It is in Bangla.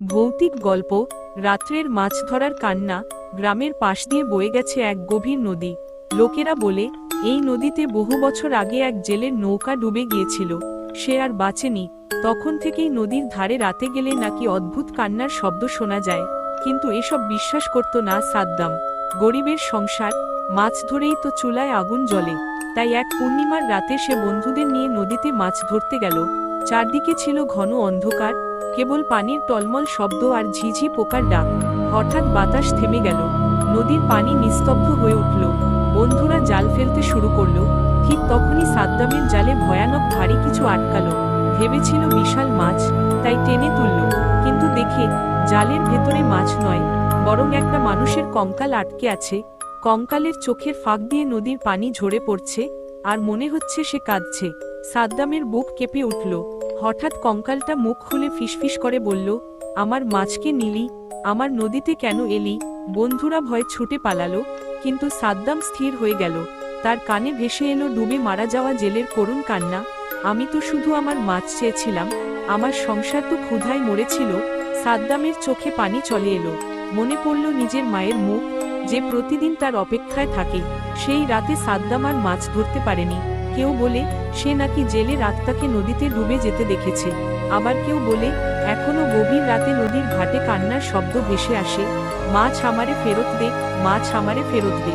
ভৌতিক গল্প। রাত্রের মাছ ধরার কান্না। গ্রামের পাশ দিয়ে বয়ে গেছে এক গভীর নদী। লোকেরা বলে এই নদীতে বহু বছর আগে এক জেলের নৌকা ডুবে গিয়েছিল, সে আর বাঁচেনি। তখন থেকেই নদীর ধারে রাতে গেলে নাকি অদ্ভুত কান্নার শব্দ শোনা যায়। কিন্তু এসব বিশ্বাস করত না সাদ্দাম। গরিবের সংসার, মাছ ধরেই তো চুলায় আগুন জ্বলে। তাই এক পূর্ণিমার রাতে সে বন্ধুদের নিয়ে নদীতে মাছ ধরতে গেল। চারদিকে ছিল ঘন অন্ধকার, কেবল পানির টলমল শব্দ আর ঝিঝি পোকার ডাক। হঠাৎ বাতাস থেমে গেল, নদীর পানি নিস্তব্ধ হয়ে উঠল। বন্ধুরা জাল ফেলতে শুরু করলো। ঠিক তখনই সাদ্দামের জালে ভয়ানক ভারী কিছু আটকালো। ভেবেছিল বিশাল মাছ, তাই টেনে তুলল। কিন্তু দেখে জালের ভেতরে মাছ নয়, বরং একটা মানুষের কঙ্কাল আটকে আছে। কঙ্কালের চোখের ফাঁক দিয়ে নদীর পানি ঝরে পড়ছে, আর মনে হচ্ছে সে কাঁদছে। সাদ্দামের বুক কেঁপে উঠল। হঠাৎ কঙ্কালটা মুখ খুলে ফিসফিস করে বলল, আমার মাছকে নিলি, আমার নদীতে কেন এলি? বন্ধুরা ভয়ে ছুটে পালালো, কিন্তু সাদ্দাম স্থির হয়ে গেল। তার কানে ভেসে এলো ডুবে মারা যাওয়া জেলের করুণ কান্না। আমি তো শুধু আমার মাছ চেয়েছিলাম, আমার সংসার তো ক্ষুধায় মরেছিল। সাদ্দামের চোখে পানি চলে এলো। মনে পড়ল নিজের মায়ের মুখ, যে প্রতিদিন তার অপেক্ষায় থাকে। সেই রাতে সাদ্দাম আর মাছ ধরতে পারেনি। কেউ বলে সে নাকি জেলের আত্মাকে নদীতে ডুবে যেতে দেখেছে। আবার কেউ বলে এখনো গভীর রাতে নদীর ঘাটে কান্নার শব্দ ভেসে আসে, মাছ আমারে ফেরত দে, মাছ আমারে ফেরত দে।